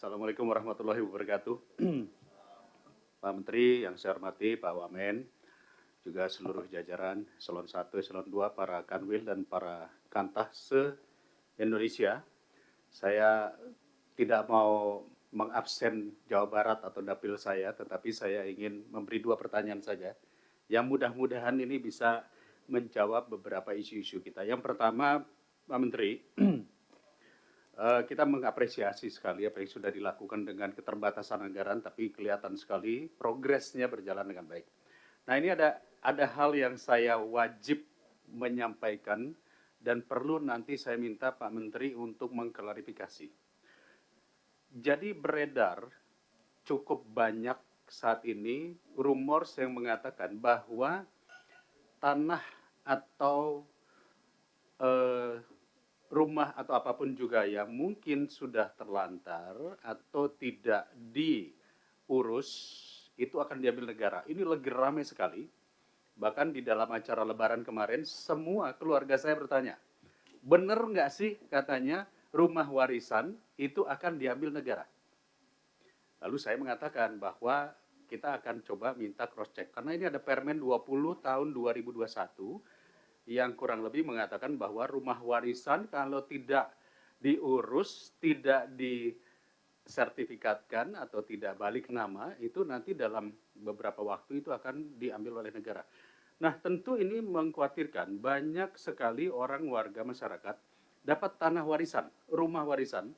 Assalamualaikum warahmatullahi wabarakatuh. Pak Menteri yang saya hormati, Pak Wamen, juga seluruh jajaran Eselon 1, Eselon 2, para kanwil dan para kantah se-Indonesia. Saya tidak mau mengabsen Jawa Barat atau dapil saya, tetapi saya ingin memberi dua pertanyaan saja, yang mudah-mudahan ini bisa menjawab beberapa isu-isu kita. Yang pertama, Pak Menteri, kita mengapresiasi sekali apa yang sudah dilakukan dengan keterbatasan anggaran, tapi kelihatan sekali progresnya berjalan dengan baik. Nah, ini ada hal yang saya wajib menyampaikan dan perlu nanti saya minta Pak Menteri untuk mengklarifikasi. Jadi beredar cukup banyak saat ini rumor yang mengatakan bahwa tanah atau rumah atau apapun juga yang mungkin sudah terlantar atau tidak diurus itu akan diambil negara. Ini lagi ramai sekali. Bahkan di dalam acara Lebaran kemarin semua keluarga saya bertanya, benar nggak sih katanya rumah warisan itu akan diambil negara? Lalu saya mengatakan bahwa kita akan coba minta cross check karena ini ada Permen 20 tahun 2021 yang kurang lebih mengatakan bahwa rumah warisan kalau tidak diurus, tidak disertifikatkan atau tidak balik nama, itu nanti dalam beberapa waktu itu akan diambil oleh negara. Nah, tentu ini mengkhawatirkan banyak sekali orang warga masyarakat dapat tanah warisan, rumah warisan.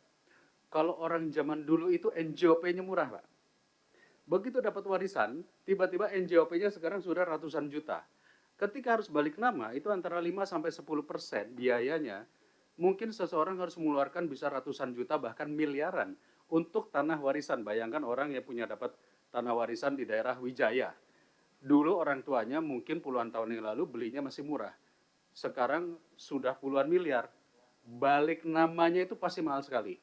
Kalau orang zaman dulu itu NJOP-nya murah, Pak. Begitu dapat warisan, tiba-tiba NJOP-nya sekarang sudah ratusan juta. Ketika harus balik nama, itu antara 5-10% biayanya. Mungkin seseorang harus mengeluarkan bisa ratusan juta bahkan miliaran untuk tanah warisan. Bayangkan orang yang punya dapat tanah warisan di daerah Wijaya. Dulu orang tuanya mungkin puluhan tahun yang lalu belinya masih murah. Sekarang sudah puluhan miliar. Balik namanya itu pasti mahal sekali.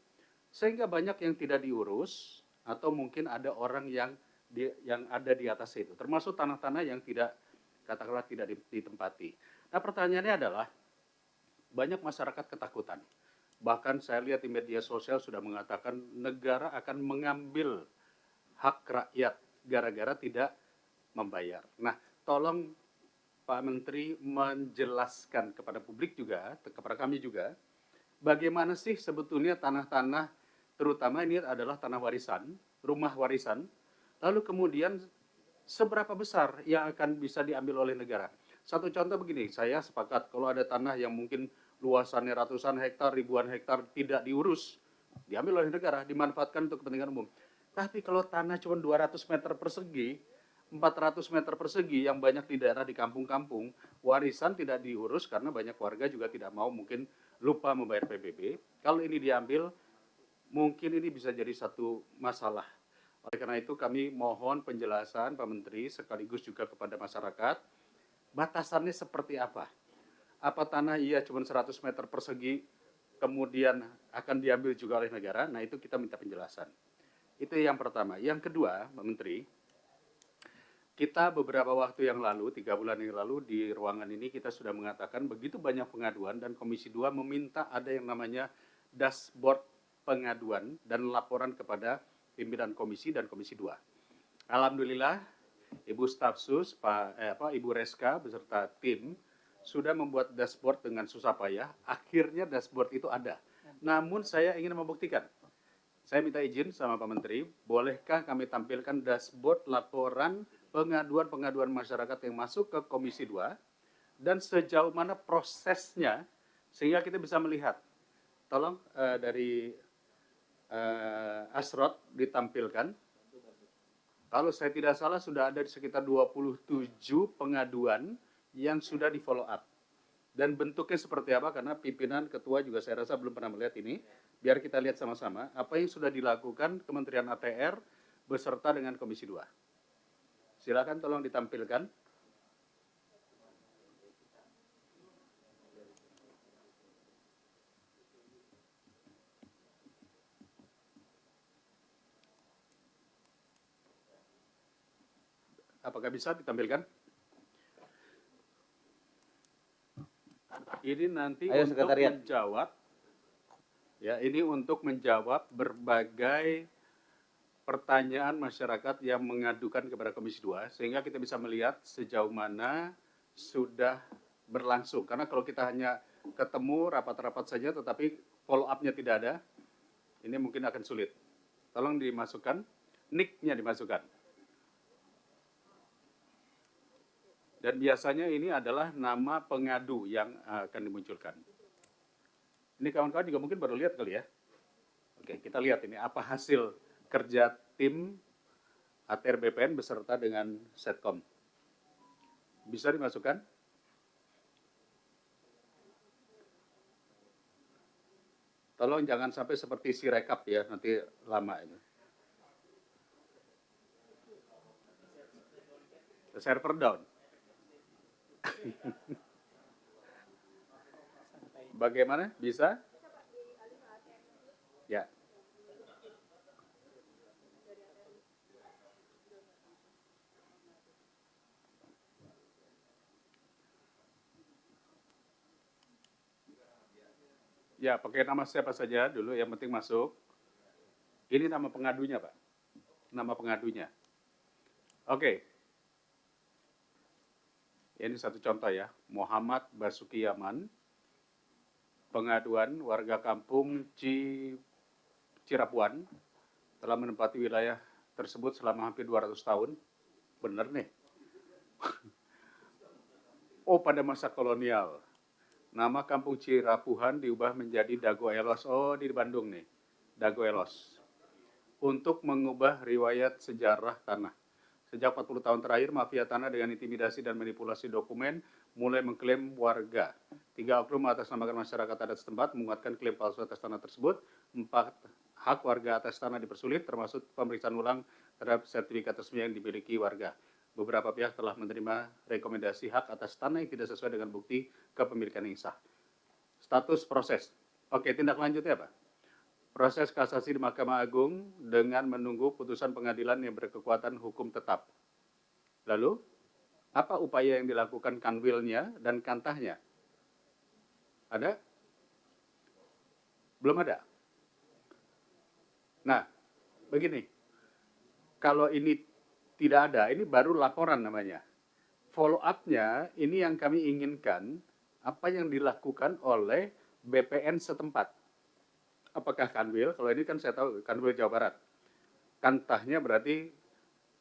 Sehingga banyak yang tidak diurus atau mungkin ada orang yang ada di atas itu. Termasuk tanah-tanah yang tidak katakanlah tidak ditempati. Nah, pertanyaannya adalah banyak masyarakat ketakutan. Bahkan saya lihat di media sosial sudah mengatakan negara akan mengambil hak rakyat gara-gara tidak membayar. Nah, tolong Pak Menteri menjelaskan kepada publik juga, kepada kami juga, bagaimana sih sebetulnya tanah-tanah, terutama ini adalah tanah warisan, rumah warisan, lalu kemudian seberapa besar yang akan bisa diambil oleh negara. Satu contoh begini, saya sepakat kalau ada tanah yang mungkin luasannya ratusan hektar, ribuan hektar tidak diurus, diambil oleh negara, dimanfaatkan untuk kepentingan umum. Tapi kalau tanah cuma 200 meter persegi, 400 meter persegi yang banyak di daerah di kampung-kampung, warisan tidak diurus karena banyak warga juga tidak mau mungkin lupa membayar PBB. Kalau ini diambil, mungkin ini bisa jadi satu masalah. Oleh karena itu kami mohon penjelasan Pak Menteri sekaligus juga kepada masyarakat, batasannya seperti apa? Apa tanah iya cuma 100 meter persegi kemudian akan diambil juga oleh negara? Nah, itu kita minta penjelasan. Itu yang pertama. Yang kedua, Pak Menteri, kita beberapa waktu yang lalu, 3 bulan yang lalu di ruangan ini kita sudah mengatakan begitu banyak pengaduan dan Komisi 2 meminta ada yang namanya dashboard pengaduan dan laporan kepada pimpinan komisi dan Komisi 2. Alhamdulillah, Ibu Stafsus, Ibu Reska beserta tim sudah membuat dashboard dengan susah payah. Akhirnya dashboard itu ada. Namun saya ingin membuktikan. Saya minta izin sama Pak Menteri, bolehkah kami tampilkan dashboard laporan pengaduan-pengaduan masyarakat yang masuk ke Komisi 2 dan sejauh mana prosesnya sehingga kita bisa melihat. Tolong dari Asrot ditampilkan. Kalau saya tidak salah sudah ada sekitar 27 pengaduan yang sudah di follow up. Dan bentuknya seperti apa karena pimpinan ketua juga saya rasa belum pernah melihat ini. Biar kita lihat sama-sama apa yang sudah dilakukan Kementerian ATR beserta dengan Komisi 2. Silakan tolong ditampilkan. Apakah bisa ditampilkan? Ini nanti Ayo, untuk sekretariat. menjawab Ya, ini untuk menjawab berbagai pertanyaan masyarakat yang mengadukan kepada Komisi 2, sehingga kita bisa melihat sejauh mana sudah berlangsung. Karena kalau kita hanya ketemu rapat-rapat saja tetapi follow up-nya tidak ada, ini mungkin akan sulit. Tolong dimasukkan, nick-nya dimasukkan. Dan biasanya ini adalah nama pengadu yang akan dimunculkan. Ini kawan-kawan juga mungkin baru lihat kali ya. Oke, kita lihat ini apa hasil kerja tim ATR BPN beserta dengan Setkom. Bisa dimasukkan? Tolong jangan sampai seperti si rekap ya, nanti lama ini. Server down. Bagaimana? Bisa? Ya. Ya, pakai nama siapa saja dulu, yang penting masuk. Ini nama pengadunya, Pak. Nama pengadunya. Oke. Ini satu contoh ya. Muhammad Basuki Yaman. Pengaduan warga kampung Cirapuan telah menempati wilayah tersebut selama hampir 200 tahun. Bener nih. Oh, pada masa kolonial. Nama kampung Cirapuhan diubah menjadi Dago Elos. Oh, di Bandung nih. Dago Elos. Untuk mengubah riwayat sejarah tanah. Sejak 40 tahun terakhir, mafia tanah dengan intimidasi dan manipulasi dokumen mulai mengklaim warga. 3 oknum mengatasnamakan masyarakat adat setempat menguatkan klaim palsu atas tanah tersebut. 4 hak warga atas tanah dipersulit, termasuk pemeriksaan ulang terhadap sertifikat resmi yang dimiliki warga. Beberapa pihak telah menerima rekomendasi hak atas tanah yang tidak sesuai dengan bukti kepemilikan yang sah. Status proses. Oke, tindak lanjutnya apa? Proses kasasi di Mahkamah Agung dengan menunggu putusan pengadilan yang berkekuatan hukum tetap. Lalu, apa upaya yang dilakukan kanwilnya dan kantahnya? Ada? Belum ada. Nah, begini. Kalau ini tidak ada, ini baru laporan namanya. Follow up-nya ini yang kami inginkan, apa yang dilakukan oleh BPN setempat. Apakah kanwil? Kalau ini kan saya tahu kanwil Jawa Barat. Kantahnya berarti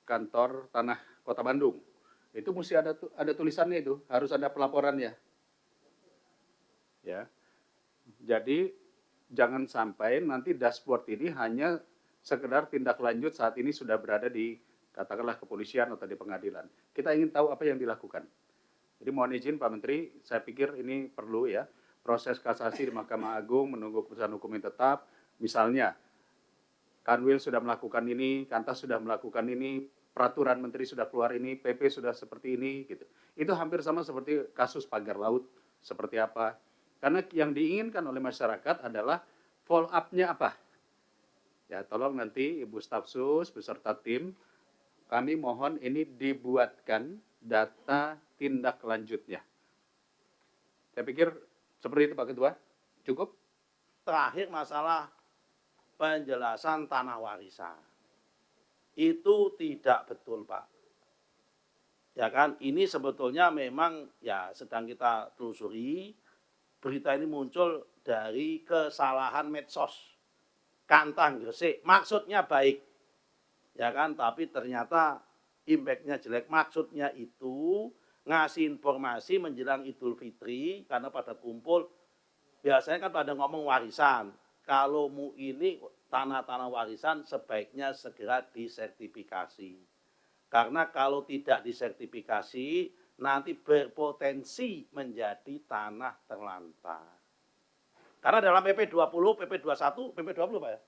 kantor tanah Kota Bandung. Itu mesti ada tulisannya itu, harus ada pelaporannya. Ya. Jadi jangan sampai nanti dashboard ini hanya sekedar tindak lanjut saat ini sudah berada di katakanlah kepolisian atau di pengadilan. Kita ingin tahu apa yang dilakukan. Jadi mohon izin Pak Menteri, saya pikir ini perlu ya. Proses kasasi di Mahkamah Agung menunggu keputusan hukum yang tetap. Misalnya, Kanwil sudah melakukan ini, Kantas sudah melakukan ini, peraturan menteri sudah keluar ini, PP sudah seperti ini, gitu. Itu hampir sama seperti kasus pagar laut, seperti apa. Karena yang diinginkan oleh masyarakat adalah follow up-nya apa. Ya, tolong nanti Ibu Staf Sus beserta tim, kami mohon ini dibuatkan data tindak lanjutnya. Saya pikir seperti itu Pak Ketua, cukup? Terakhir masalah penjelasan tanah warisan. Itu tidak betul Pak. Ya kan, ini sebetulnya memang ya sedang kita telusuri. Berita ini muncul dari kesalahan medsos. Kantang Gresik, maksudnya baik. Ya kan, tapi ternyata impact-nya jelek. Maksudnya itu ngasih informasi menjelang Idul Fitri, karena pada kumpul, biasanya kan pada ngomong warisan. Kalau ini tanah-tanah warisan sebaiknya segera disertifikasi. Karena kalau tidak disertifikasi, nanti berpotensi menjadi tanah terlantar. Karena dalam PP 20, PP 21, PP 20 Pak ya?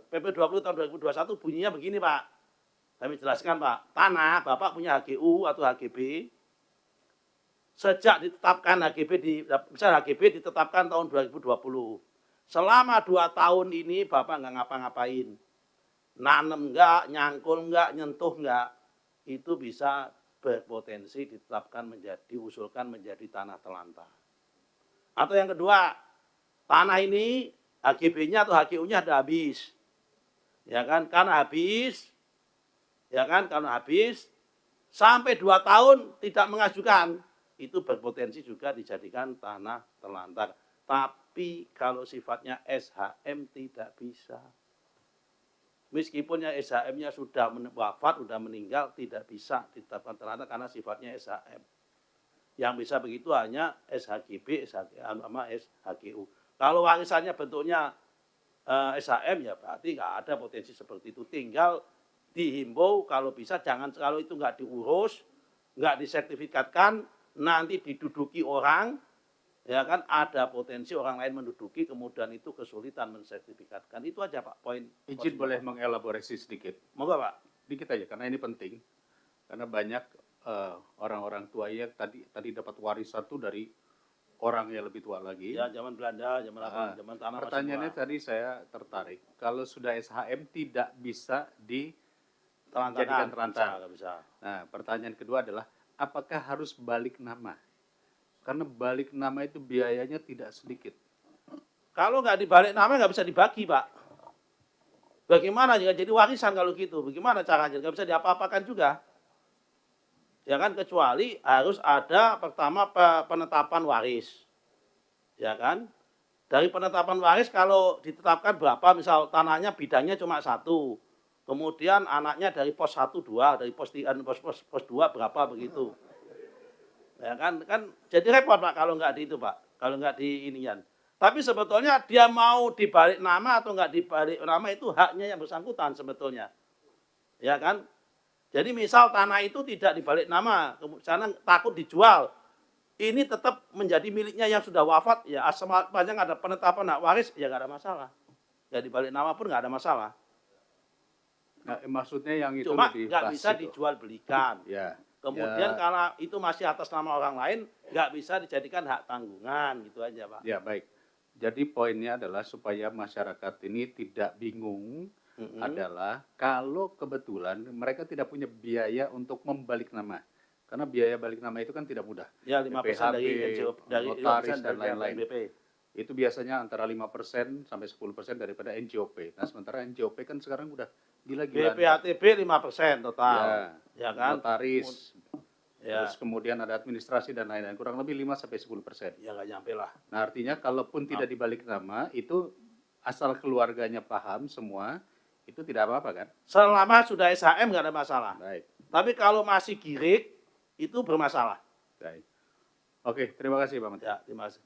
PP 20 tahun 2021 bunyinya begini Pak. Kami jelaskan Pak, tanah Bapak punya HGU atau HGB, sejak ditetapkan misal HGB ditetapkan tahun 2020. Selama 2 tahun ini Bapak nggak ngapa-ngapain. Nanem enggak, nyangkul enggak, nyentuh enggak, itu bisa berpotensi ditetapkan diusulkan menjadi tanah terlantar. Atau yang kedua, tanah ini HGB-nya atau HGU-nya sudah habis. Ya kan? Karena habis, ya kan? Karena habis sampai 2 tahun tidak mengajukan, itu berpotensi juga dijadikan tanah terlantar. Tapi kalau sifatnya SHM tidak bisa. Meskipun yang SHM-nya sudah wafat, sudah meninggal, tidak bisa ditetapkan terlantar karena sifatnya SHM. Yang bisa begitu hanya SHGB, sama SHGU. Kalau warisannya bentuknya SHM ya berarti nggak ada potensi seperti itu. Tinggal dihimbau kalau bisa jangan, kalau itu nggak diurus, nggak disertifikatkan, nanti diduduki orang, ya kan ada potensi orang lain menduduki, kemudian itu kesulitan mensertifikatkan. Itu aja Pak poin. Izin boleh mengelaborasi sedikit? Moga Pak. Dikit aja, karena ini penting. Karena banyak orang-orang tua yang tadi dapat warisan tuh dari orang yang lebih tua lagi. Ya zaman Belanda, zaman apa? Zaman tanah. Pertanyaannya tadi saya tertarik. Kalau sudah SHM tidak bisa dijadikan terlantar. Bisa. Nah, pertanyaan kedua adalah apakah harus balik nama? Karena balik nama itu biayanya tidak sedikit. Kalau nggak dibalik nama nggak bisa dibagi Pak. Bagaimana jika jadi warisan kalau gitu? Bagaimana caranya? Nggak bisa diapa-apakan juga. Ya kan, kecuali harus ada pertama penetapan waris. Ya kan? Dari penetapan waris kalau ditetapkan berapa, misal tanahnya bidangnya cuma 1. Kemudian anaknya dari pos 1 2, dari pos 3, pos 2 berapa begitu. Ya kan jadi repot Pak kalau nggak di itu Pak. Kalau nggak di inian. Tapi sebetulnya dia mau dibalik nama atau nggak dibalik nama itu haknya yang bersangkutan sebetulnya. Ya kan? Jadi misal tanah itu tidak dibalik nama, karena takut dijual. Ini tetap menjadi miliknya yang sudah wafat, ya sepanjang ada penetapan hak waris, ya nggak ada masalah. Ya dibalik nama pun nggak ada masalah. Nah, maksudnya yang itu cuma lebih nggak bisa klasik, dijual belikan. Ya. Kemudian karena itu masih atas nama orang lain, nggak bisa dijadikan hak tanggungan, gitu aja Pak. Ya baik. Jadi poinnya adalah supaya masyarakat ini tidak bingung. Adalah kalau kebetulan mereka tidak punya biaya untuk membalik nama. Karena biaya balik nama itu kan tidak mudah. Ya 5% dari NJOP, dari notaris dan lain-lain. BP. Itu biasanya antara 5% sampai 10% daripada NJOP. Nah, sementara NJOP kan sekarang udah gila-gilaan. BPATB 5% total. Ya kan? Notaris. Ya. Terus kemudian ada administrasi dan lain-lain. Kurang lebih 5 sampai 10%. Ya nggak nyampe lah. Nah, artinya kalaupun tidak dibalik nama, itu asal keluarganya paham semua, itu tidak apa-apa kan? Selama sudah SHM nggak ada masalah. Baik. Tapi kalau masih girik, itu bermasalah. Baik. Oke, terima kasih Pak Menteri. Ya, terima kasih.